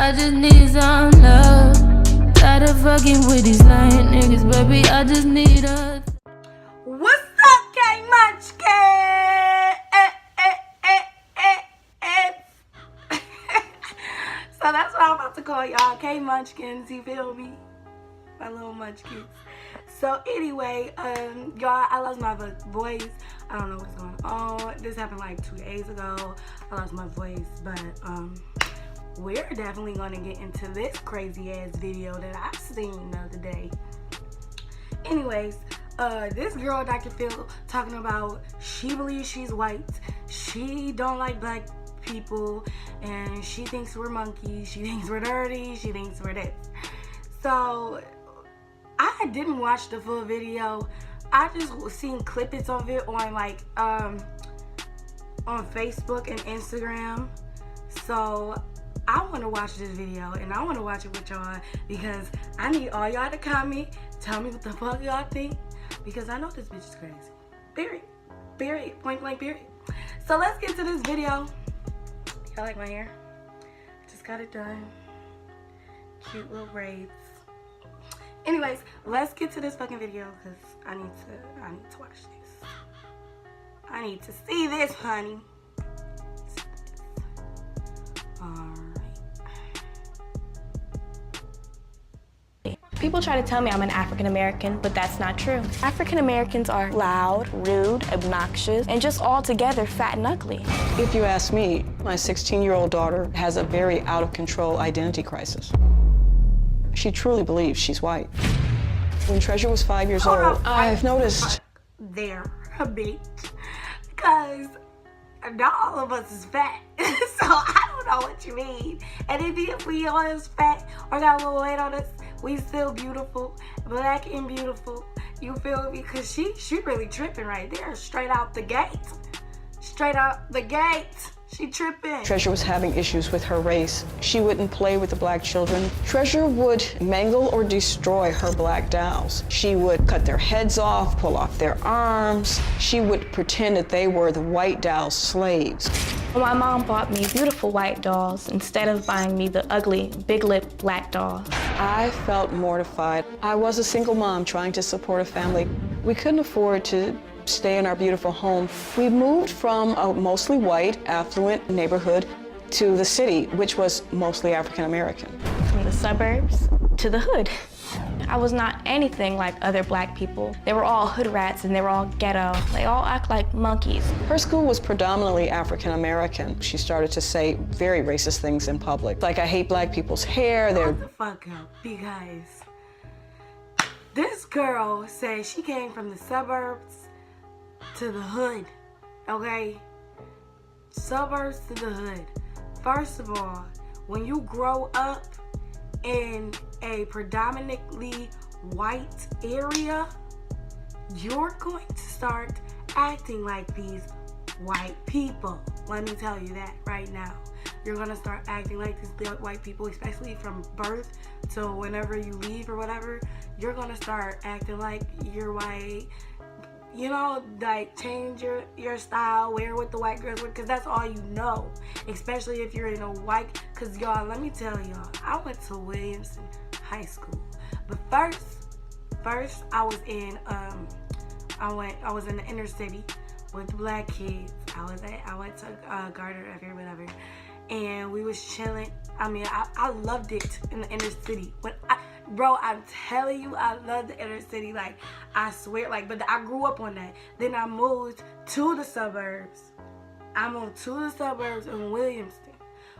I just need some love. Tired of fucking with these lying niggas, baby, I just need a... What's up, K Munchkin? So that's what I'm about to call y'all, K Munchkins, you feel me? My little munchkins. So anyway, y'all, I lost my voice. I don't know what's going on. This happened like 2 days ago. I lost my voice, but we're definitely gonna get into this crazy ass video that I seen the other day. Anyways, this girl, Dr. Phill, talking about she believes she's white. She don't like black people, and she thinks we're monkeys. She thinks we're dirty. She thinks we're this. So I didn't watch the full video. I just seen clippings of it on like on Facebook and Instagram. So I want to watch this video, and I want to watch it with y'all because I need all y'all to comment, tell me what the fuck y'all think, because I know this bitch is crazy. Period. Point blank period. So let's get to this video. Y'all like my hair? Just got it done. Cute little braids. Anyways, let's get to this fucking video because I need to watch this. I need to see this, honey. People try to tell me I'm an African American, but that's not true. African Americans are loud, rude, obnoxious, and just altogether fat and ugly. If you ask me, my 16-year-old daughter has a very out-of-control identity crisis. She truly believes she's white. When Treasure was 5 years old, I've noticed... There, a bit. Because not all of us is fat. So I don't know what you mean. And if we all is fat or got a little weight on us, we still beautiful, black and beautiful. You feel me? Because she really tripping right there, straight out the gate. Straight out the gate. She tripping. Treasure was having issues with her race. She wouldn't play with the black children. Treasure would mangle or destroy her black dolls. She would cut their heads off, pull off their arms. She would pretend that they were the white doll's slaves. My mom bought me beautiful white dolls instead of buying me the ugly, big-lipped black dolls. I felt mortified. I was a single mom trying to support a family. We couldn't afford to stay in our beautiful home. We moved from a mostly white, affluent neighborhood to the city, which was mostly African American. From the suburbs to the hood. I was not anything like other black people. They were all hood rats and they were all ghetto. They all act like monkeys. Her school was predominantly African American. She started to say very racist things in public. Like, I hate black people's hair. Shut the fuck up, because this girl said she came from the suburbs to the hood, okay? Suburbs to the hood. First of all, when you grow up in a predominantly white area, you're going to start acting like these white people. Let me tell you that right now. You're gonna start acting like these white people, especially from birth to whenever you leave or whatever. You're gonna start acting like you're white. You know, like, change your style, wear what the white girls wear, because that's all you know. Especially if you're in a white, because y'all, let me tell y'all, I went to Williamson High School. But first I was in I was in the inner city with the black kids. I went to Gardner or whatever, and we was chilling. I mean, I loved it in the inner city. Bro, I'm telling you, I love the inner city. Like, I swear, like, but I grew up on that. Then I moved to the suburbs. I moved to the suburbs in Williamston,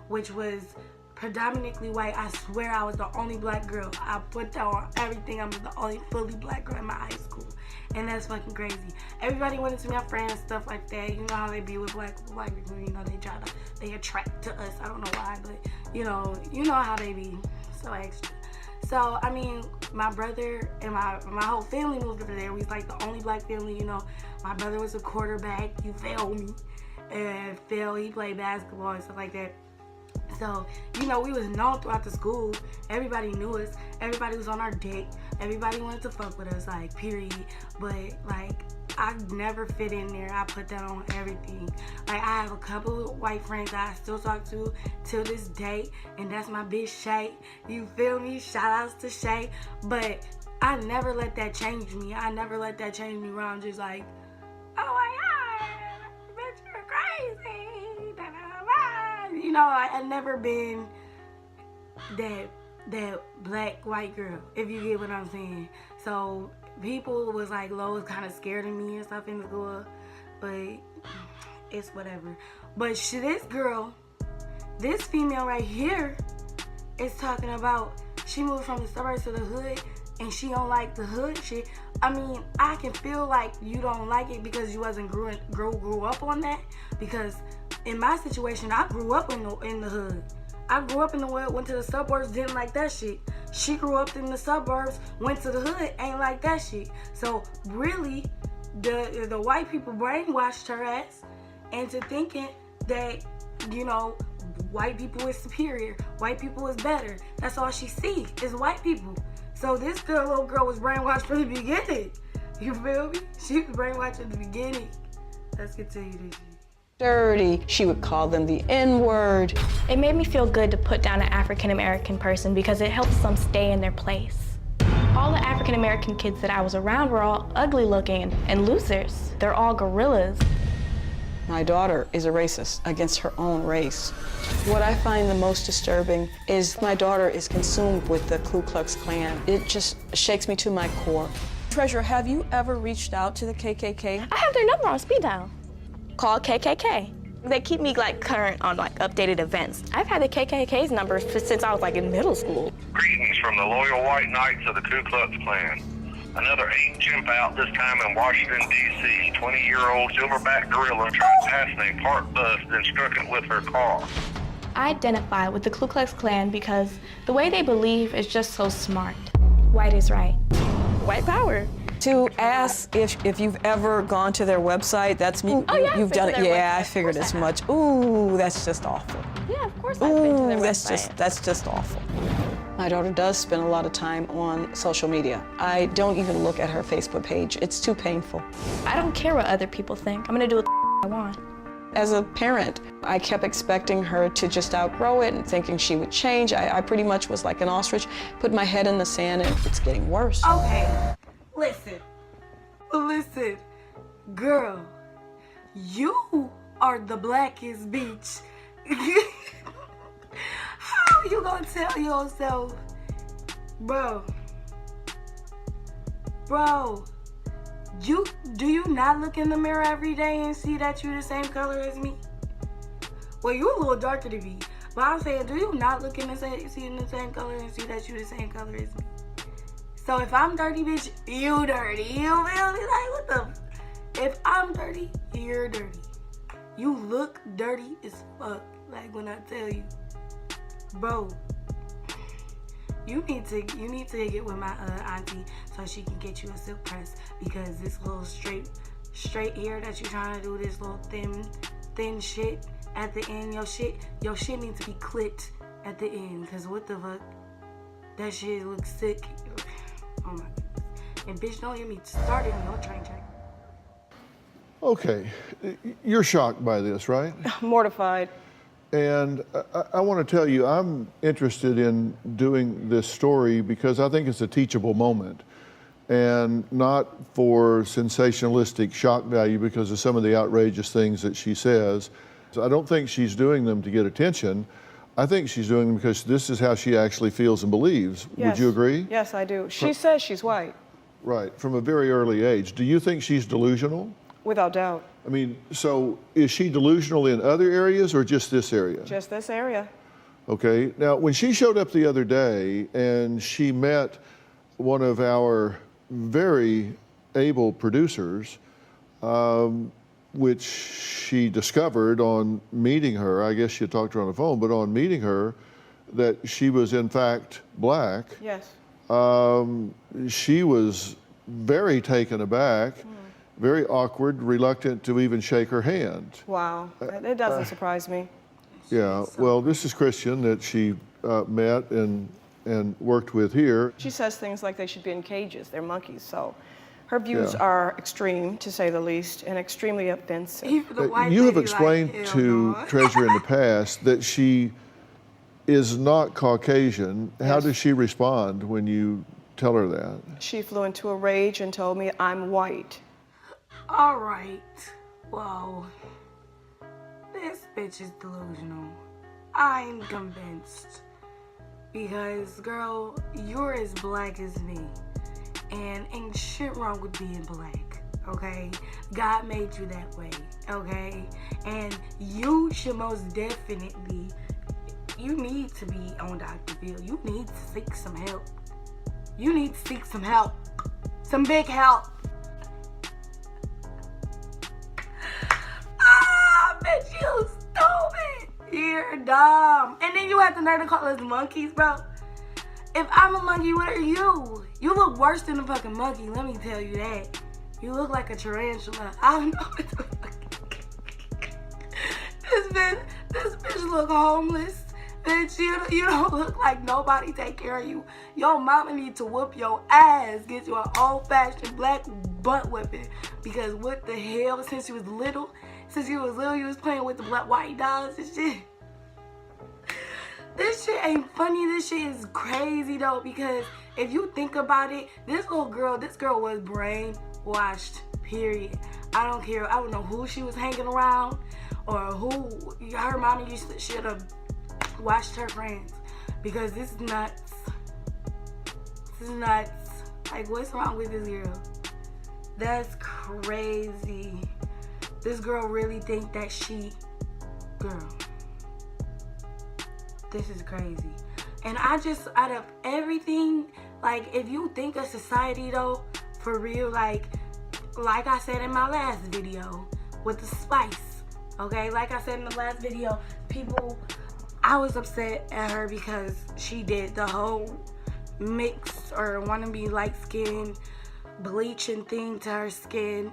which was predominantly white. I swear I was the only black girl. I put that on everything. I'm the only fully black girl in my high school. And that's fucking crazy. Everybody wanted to be my friends, stuff like that. You know how they be with black people. You know, they attract to us. I don't know why, but you know how they be. So extra. So, I mean, my brother and my whole family moved over there. We was like the only black family, you know. My brother was a quarterback, you feel me? And Phil, he played basketball and stuff like that. So, you know, we was known throughout the school. Everybody knew us. Everybody was on our dick. Everybody wanted to fuck with us, like, period. But, like, I never fit in there. I put that on everything. Like, I have a couple of white friends that I still talk to till this day, and that's my bitch Shay. You feel me? Shout outs to Shay. But I never let that change me. I never let that change me where I'm just like, oh my God, bitch, you're crazy. Da, da, da. You know, I've never been that black white girl, if you get what I'm saying. So people was like, Lois kind of scared of me and stuff in the school, but it's whatever. But this girl, this female right here, is talking about she moved from the suburbs to the hood and she don't like the hood shit. I mean, I can feel like you don't like it because you wasn't grew up on that. Because in my situation, I grew up in the hood. I grew up in the hood, went to the suburbs, didn't like that shit. She grew up in the suburbs, went to the hood, ain't like that shit. So really, the white people brainwashed her ass into thinking that, you know, white people is superior, white people is better. That's all she sees is white people. So this little girl was brainwashed from the beginning. You feel me? She was brainwashed at the beginning. Let's continue this shit. Dirty. She would call them the N-word. It made me feel good to put down an African-American person because it helps them stay in their place. All the African-American kids that I was around were all ugly looking and losers. They're all gorillas. My daughter is a racist against her own race. What I find the most disturbing is my daughter is consumed with the Ku Klux Klan. It just shakes me to my core. Treasurer, have you ever reached out to the KKK? I have their number on speed dial. Call KKK. They keep me like current on like updated events. I've had the KKK's number since I was like in middle school. Greetings from the loyal white knights of the Ku Klux Klan. Another 8 chimp out, this time in Washington, D.C. 20-year-old silverback gorilla tried passing a parked bus, then struck it with her car. I identify with the Ku Klux Klan because the way they believe is just so smart. White is right. White power. To ask if you've ever gone to their website, that's me. Oh, yeah, You've done it. Yeah, I figured as much. Ooh, that's just awful. Yeah, of course I've been to their website. That's just awful. My daughter does spend a lot of time on social media. I don't even look at her Facebook page. It's too painful. I don't care what other people think. I'm gonna do what I want. As a parent, I kept expecting her to just outgrow it and thinking she would change. I pretty much was like an ostrich, put my head in the sand, and it's getting worse. Okay, listen, girl, you are the blackest bitch. How you gonna tell yourself, bro, do you not look in the mirror every day and see that you the same color as me? Well, you a little darker than me, but I'm saying, do you not look in the same color and see that you the same color as me? So if I'm dirty, bitch, you dirty. You feel me? Like, what the? If I'm dirty, you're dirty. You look dirty as fuck. Like, when I tell you, bro, you need to get with my auntie so she can get you a silk press, because this little straight hair that you're trying to do, this little thin shit at the end, your shit needs to be clipped at the end, because what the fuck? That shit looks sick. Oh my goodness. And bitch, don't get me started on your train track. Okay, you're shocked by this, right? Mortified. And I want to tell you, I'm interested in doing this story because I think it's a teachable moment, and not for sensationalistic shock value because of some of the outrageous things that she says. So I don't think she's doing them to get attention. I think she's doing them because this is how she actually feels and believes. Yes. Would you agree? Yes, I do. She says she's white. Right, from a very early age. Do you think she's delusional? Without doubt. I mean, so is she delusional in other areas or just this area? Just this area. Okay, now when she showed up the other day and she met one of our very able producers, which she discovered on meeting her, I guess she had talked to her on the phone, but on meeting her, that she was in fact black. Yes. She was very taken aback, very awkward, reluctant to even shake her hand. Wow, it doesn't surprise me. Yeah, well, this is Christian that she met and worked with here. She says things like they should be in cages, they're monkeys, so Her views are extreme, to say the least, and extremely offensive. Even the white You have lady explained like, to "Hell no." Treasure in the past that she is not Caucasian. How Yes. does she respond when you tell her that? She flew into a rage and told me I'm white. All right, well, this bitch is delusional. I'm convinced. Because, girl, you're as black as me. And ain't shit wrong with being black, okay? God made you that way, okay? And you should most definitely, you need to be on Dr. Phill. You need to seek some help. You need to seek some help. Some big help. Ah, bitch, you stupid. You're dumb. And then you have the nerve to call us monkeys, bro. If I'm a monkey, what are you? You look worse than a fucking monkey, let me tell you that. You look like a tarantula. I don't know what the fuck. This bitch look homeless. Bitch, you don't look like nobody take care of you. Your mama need to whoop your ass. Get you an old-fashioned black butt whipping. Because what the hell, since you was little, you was playing with the black white dolls and shit. This shit ain't funny. This shit is crazy though, because if you think about it, this girl was brainwashed, period. I don't care. I don't know who she was hanging around or who her mama should have watched her friends, because this is nuts. This is nuts. Like, what's wrong with this girl? That's crazy. This girl really think that girl. This is crazy. And out of everything, like, if you think of society though, for real, like I said in my last video with the spice, okay? Like I said in the last video, I was upset at her because she did the whole mix or wanna be light skinned, bleaching thing to her skin.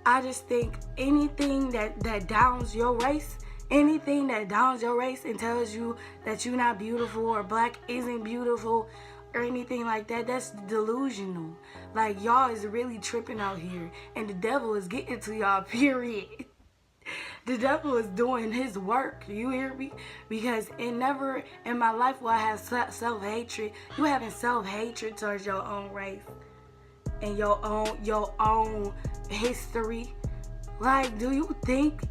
I just think anything that downs your race, anything that downs your race and tells you that you're not beautiful or black isn't beautiful or anything like that, that's delusional. Like, y'all is really tripping out here, and the devil is getting to y'all, period. The devil is doing his work, you hear me? Because never in my life will I have self-hatred. You having self-hatred towards your own race and your own history. Like, do you think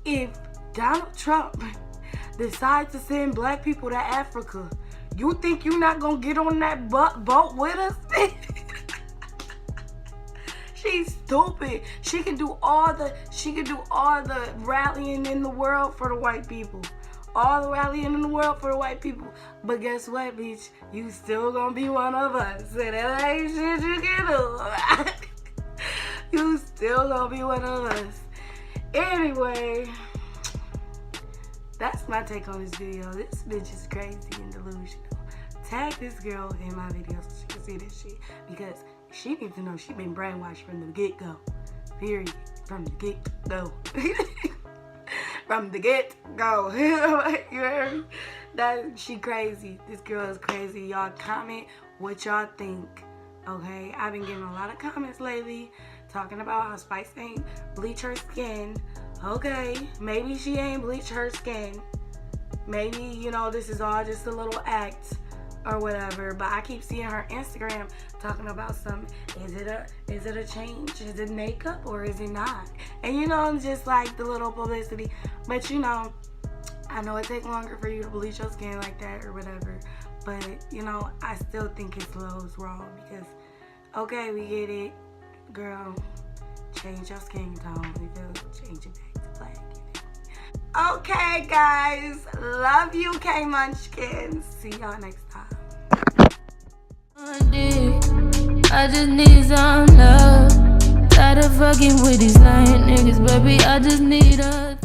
if Donald Trump decides to send black people to Africa, you think you're not gonna get on that boat with us? She's stupid. She can do all the rallying in the world for the white people. All the rallying in the world for the white people. But guess what, bitch? You still gonna be one of us. And that ain't shit you can do. You still gonna be one of us. Anyway, that's my take on this video. This bitch is crazy and delusional. Tag this girl in my video so she can see this shit, because she needs to know she been brainwashed from the get-go. Period. From the get-go. From the get-go. You heard me? She crazy. This girl is crazy. Y'all comment what y'all think. Okay? I've been getting a lot of comments lately talking about how Spice ain't bleach her skin. Okay, maybe she ain't bleach her skin. Maybe, you know, this is all just a little act or whatever. But I keep seeing her Instagram talking about is it a change? Is it makeup or is it not? And you know, just like the little publicity. But you know, I know it takes longer for you to bleach your skin like that or whatever. But you know, I still think it's wrong, because okay, we get it, girl. Change your skin tone. We feel change it back to black. Okay, guys. Love you, K Munchkins. See y'all next time. I just need some love. Tired of fucking with these lying niggas, baby. I just need a